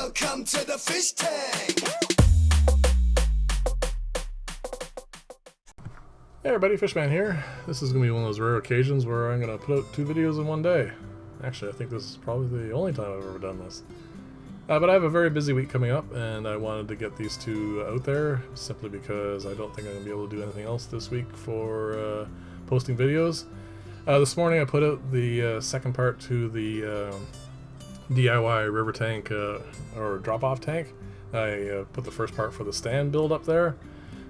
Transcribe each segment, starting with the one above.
Welcome to the fish tank. Hey everybody, Fishman here. This is going to be one of those rare occasions where I'm going to put out 2 videos in one day. Actually, I think this is probably the only time I've ever done this. But I have a very busy week coming up, and I wanted to get these 2 out there, simply because I don't think I'm going to be able to do anything else this week for posting videos. This morning I put out the second part to the DIY river tank, or drop-off tank. I put the first part for the stand build up there.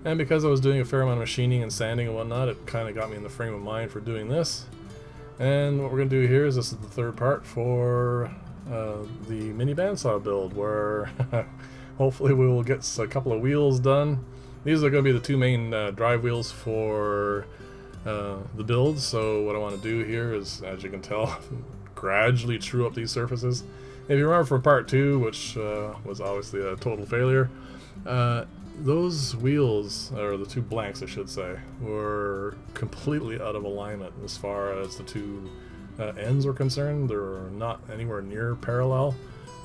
And because I was doing a fair amount of machining and sanding and whatnot, it kind of got me in the frame of mind for doing this. And what we're going to do here is this is the third part for the mini bandsaw build, where hopefully we will get a couple of wheels done. These are going to be the 2 main drive wheels for the build. So what I want to do here is, as you can tell, gradually true up these surfaces. If you remember from part 2, which was obviously a total failure, those wheels, or the 2 blanks I should say, were completely out of alignment as far as the 2 ends were concerned. They're not anywhere near parallel,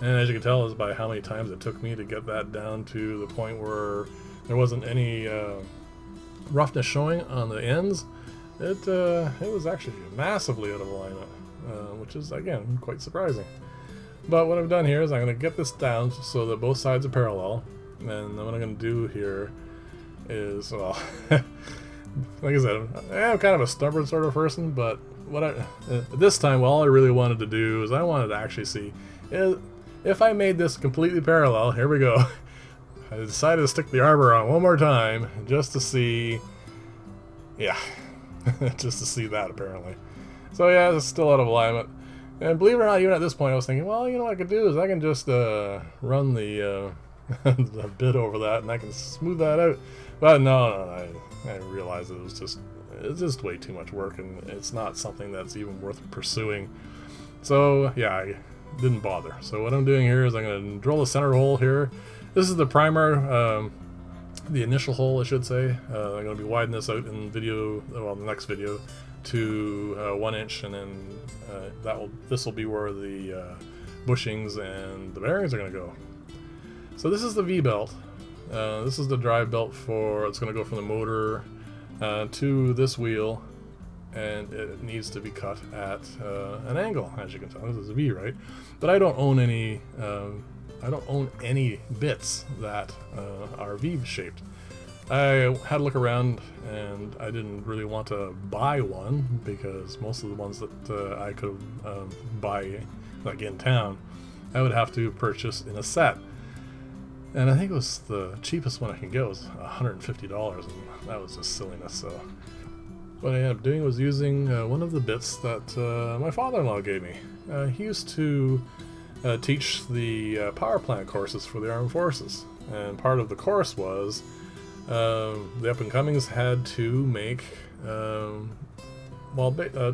and as you can tell is by how many times it took me to get that down to the point where there wasn't any roughness showing on the ends. It was actually massively out of alignment, which is again quite surprising. But what I've done here is I'm going to get this down so that both sides are parallel. And what I'm going to do here is, well, like I said, I'm kind of a stubborn sort of person, but this time, all I really wanted to do is I wanted to actually see if I made this completely parallel. Here we go. I decided to stick the arbor on one more time just to see, yeah, just to see that apparently. So yeah, it's still out of alignment. And believe it or not, even at this point, I was thinking, well, you know what I could do is I can just run the the bit over that, and I can smooth that out. But no, I realized it's just way too much work, and it's not something that's even worth pursuing. So yeah, I didn't bother. So what I'm doing here is I'm going to drill the center hole here. This is the primer, the initial hole, I should say. I'm going to be widening this out in video, well, the next video, to 1 inch, and then this will be where the bushings and the bearings are going to go. So this is the V-belt. This is the drive belt for, it's going to go from the motor to this wheel, and it needs to be cut at an angle, as you can tell. This is a V, right? But I don't own any. I don't own any bits that are V-shaped. I had a look around, and I didn't really want to buy one because most of the ones that I could buy, like in town, I would have to purchase in a set. And I think it was the cheapest one I can get was $150, and that was just silliness. So what I ended up doing was using one of the bits that my father-in-law gave me. He used to teach the power plant courses for the armed forces, and part of the course was the up-and-comings had to make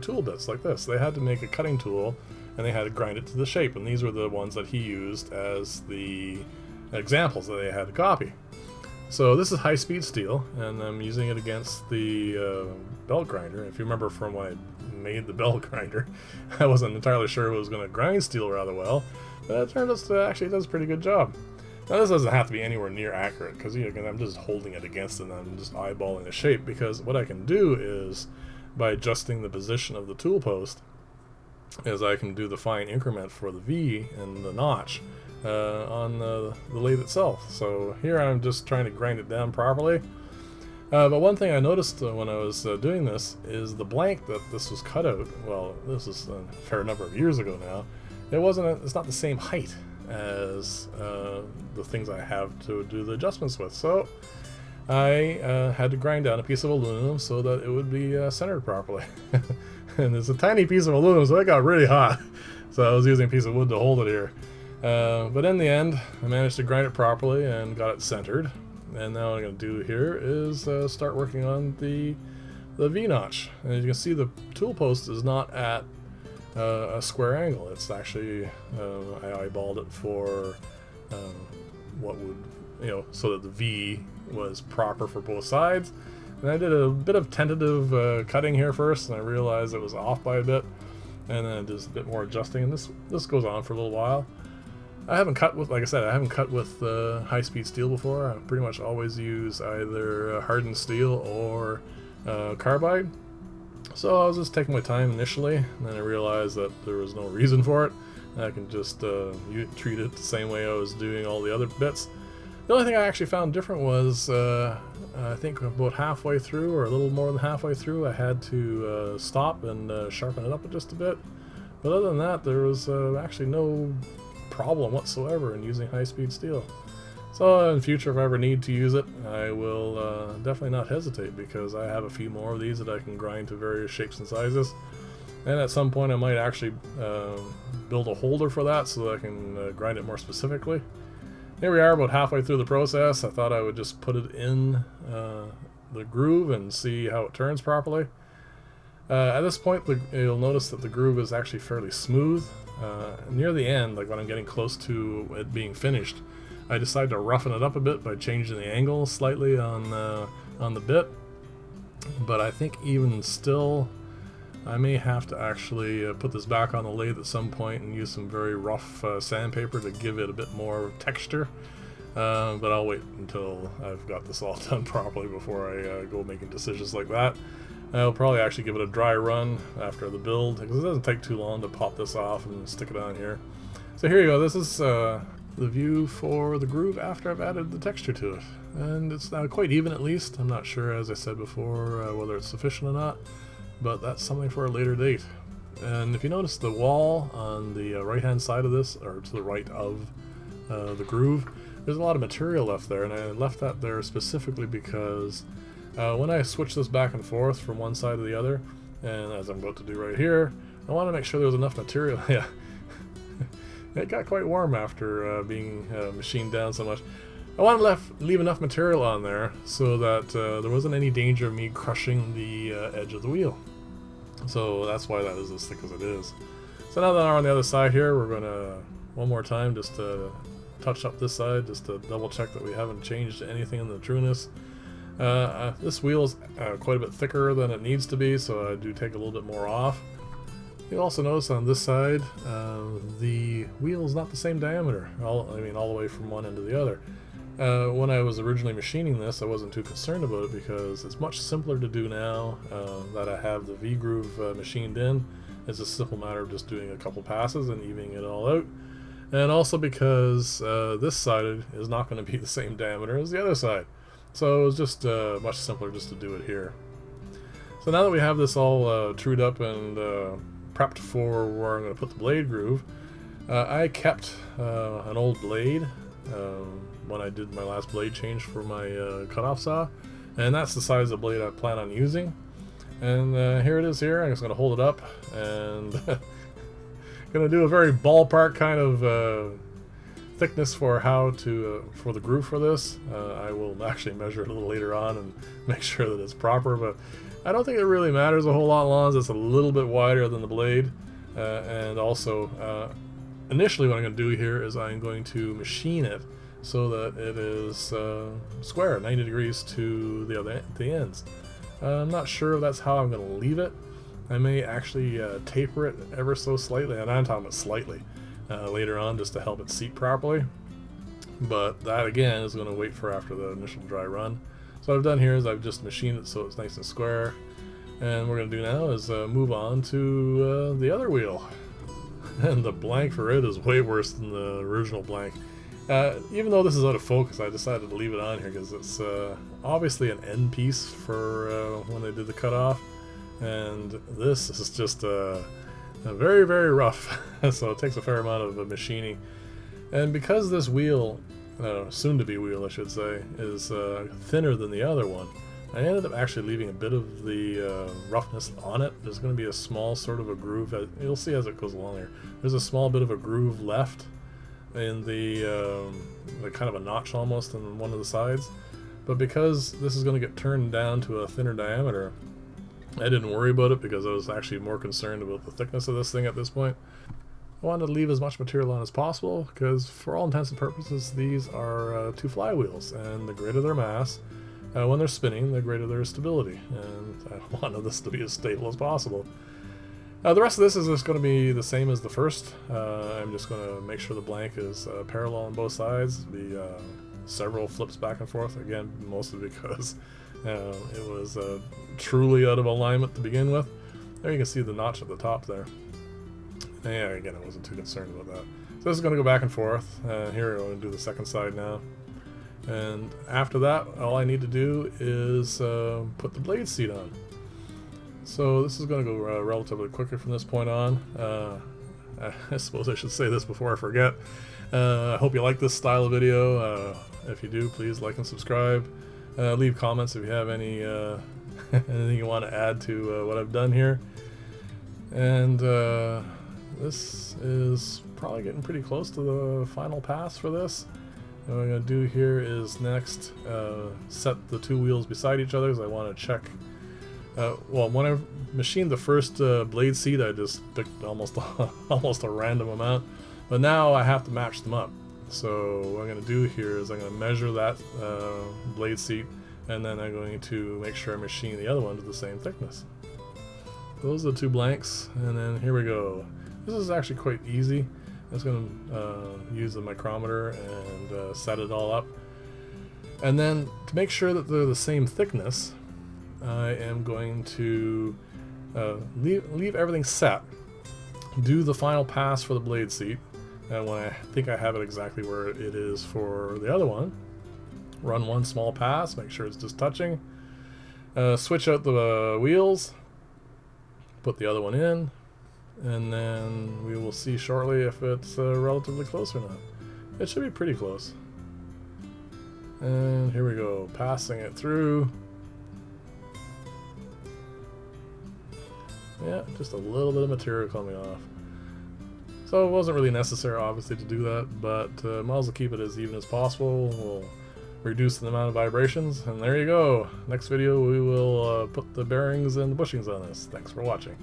tool bits like this. They had to make a cutting tool, and they had to grind it to the shape, and these were the ones that he used as the examples that they had to copy. So this is high-speed steel, and I'm using it against the belt grinder. If you remember from when I made the belt grinder, I wasn't entirely sure it was going to grind steel rather well, but it turned out to actually does a pretty good job. Now this doesn't have to be anywhere near accurate, because I'm just holding it against it and I'm just eyeballing the shape, because what I can do is, by adjusting the position of the tool post, is I can do the fine increment for the V and the notch on the lathe itself. So here I'm just trying to grind it down properly. But one thing I noticed when I was doing this is the blank that this was cut out. Well, this is a fair number of years ago now. It's not the same height as the things I have to do the adjustments with. So I had to grind down a piece of aluminum so that it would be centered properly. And it's a tiny piece of aluminum, so it got really hot. So I was using a piece of wood to hold it here. But in the end, I managed to grind it properly and got it centered. And now what I'm going to do here is start working on the V-notch. And as you can see, the tool post is not at a square angle. It's actually, I eyeballed it for what would, so that the V was proper for both sides. And I did a bit of tentative cutting here first, and I realized it was off by a bit. And then just a bit more adjusting, and this goes on for a little while. I haven't cut with, like I said, I haven't cut with high-speed steel before. I pretty much always use either hardened steel or carbide. So I was just taking my time initially, and then I realized that there was no reason for it. I can just treat it the same way I was doing all the other bits. The only thing I actually found different was, I think about halfway through, or a little more than halfway through, I had to stop and sharpen it up just a bit. But other than that, there was actually no problem whatsoever in using high-speed steel. So in future, if I ever need to use it, I will definitely not hesitate, because I have a few more of these that I can grind to various shapes and sizes. And at some point I might actually build a holder for that so that I can grind it more specifically. Here we are about halfway through the process. I thought I would just put it in the groove and see how it turns properly. At this point, you'll notice that the groove is actually fairly smooth. Near the end, like when I'm getting close to it being finished, I decided to roughen it up a bit by changing the angle slightly on the bit. But I think even still, I may have to actually put this back on the lathe at some point and use some very rough sandpaper to give it a bit more texture. But I'll wait until I've got this all done properly before I go making decisions like that. I'll probably actually give it a dry run after the build, because it doesn't take too long to pop this off and stick it on here. So here you go, this is the view for the groove after I've added the texture to it. And it's now quite even at least. I'm not sure, as I said before, whether it's sufficient or not, but that's something for a later date. And if you notice the wall on the right hand side of this, or to the right of the groove, there's a lot of material left there, and I left that there specifically because when I switch this back and forth from one side to the other, and as I'm about to do right here, I want to make sure there's enough material. Yeah, it got quite warm after being machined down so much. I want to leave enough material on there so that there wasn't any danger of me crushing the edge of the wheel. So that's why that is as thick as it is. So now that we're on the other side here, we're going to, one more time, just touch up this side, just to double check that we haven't changed anything in the trueness. This wheel is quite a bit thicker than it needs to be, so I do take a little bit more off. You'll also notice on this side, the wheel is not the same diameter, all the way from one end to the other. When I was originally machining this, I wasn't too concerned about it because it's much simpler to do now that I have the V-groove machined in. It's a simple matter of just doing a couple passes and evening it all out. And also because this side is not going to be the same diameter as the other side. So it was just much simpler just to do it here. So now that we have this all trued up and prepped for where I'm going to put the blade groove, I kept an old blade when I did my last blade change for my cutoff saw, and that's the size of blade I plan on using. And here it is here. I'm just going to hold it up and going to do a very ballpark kind of thickness for how to for the groove for this. I will actually measure it a little later on and make sure that it's proper, but I don't think it really matters a whole lot as long as it's a little bit wider than the blade. And also, initially what I'm going to do here is I'm going to machine it so that it is square, 90 degrees to the ends. I'm not sure if that's how I'm going to leave it. I may actually taper it ever so slightly, and I'm talking about slightly, later on just to help it seat properly. But that again is going to wait for after the initial dry run. So what I've done here is I've just machined it so it's nice and square. And what we're going to do now is move on to the other wheel. And the blank for it is way worse than the original blank. Even though this is out of focus, I decided to leave it on here because it's obviously an end piece for when they did the cutoff. And this is just very, very rough. So it takes a fair amount of machining. And because this wheel, soon-to-be wheel I should say, is thinner than the other one, I ended up actually leaving a bit of the roughness on it. There's going to be a small sort of a groove, you'll see as it goes along here. There's a small bit of a groove left in the kind of a notch almost on one of the sides. But because this is going to get turned down to a thinner diameter, I didn't worry about it because I was actually more concerned about the thickness of this thing at this point. I wanted to leave as much material on as possible because for all intents and purposes these are two flywheels, and the greater their mass, when they're spinning, the greater their stability, and I wanted this to be as stable as possible. The rest of this is just going to be the same as the first. I'm just going to make sure the blank is parallel on both sides. Be several flips back and forth. Again, mostly because it was truly out of alignment to begin with. There you can see the notch at the top there. Yeah, again, I wasn't too concerned about that. So this is going to go back and forth. Here I'm going to do the second side now. And after that, all I need to do is put the blade seat on. So this is going to go relatively quicker from this point on. I suppose I should say this before I forget. I hope you like this style of video. If you do, please like and subscribe. Leave comments if you have any anything you want to add to what I've done here. And this is probably getting pretty close to the final pass for this. What I'm going to do here is next set the two wheels beside each other, as I want to check. Well, when I machined the first blade seat, I just picked almost a random amount, but now I have to match them up. So what I'm going to do here is I'm going to measure that blade seat, and then I'm going to make sure I machine the other one to the same thickness. Those are the two blanks, and then here we go. This is actually quite easy. I'm just going to use the micrometer and set it all up. And then to make sure that they're the same thickness, I am going to leave everything set, do the final pass for the blade seat, and when I think I have it exactly where it is for the other one, run one small pass, make sure it's just touching, switch out the wheels, put the other one in, and then we will see shortly if it's relatively close or not. It should be pretty close. And here we go, passing it through. Yeah, just a little bit of material coming off. So it wasn't really necessary, obviously, to do that, but might as well keep it as even as possible. We'll reduce the amount of vibrations, and there you go. Next video, we will put the bearings and the bushings on this. Thanks for watching.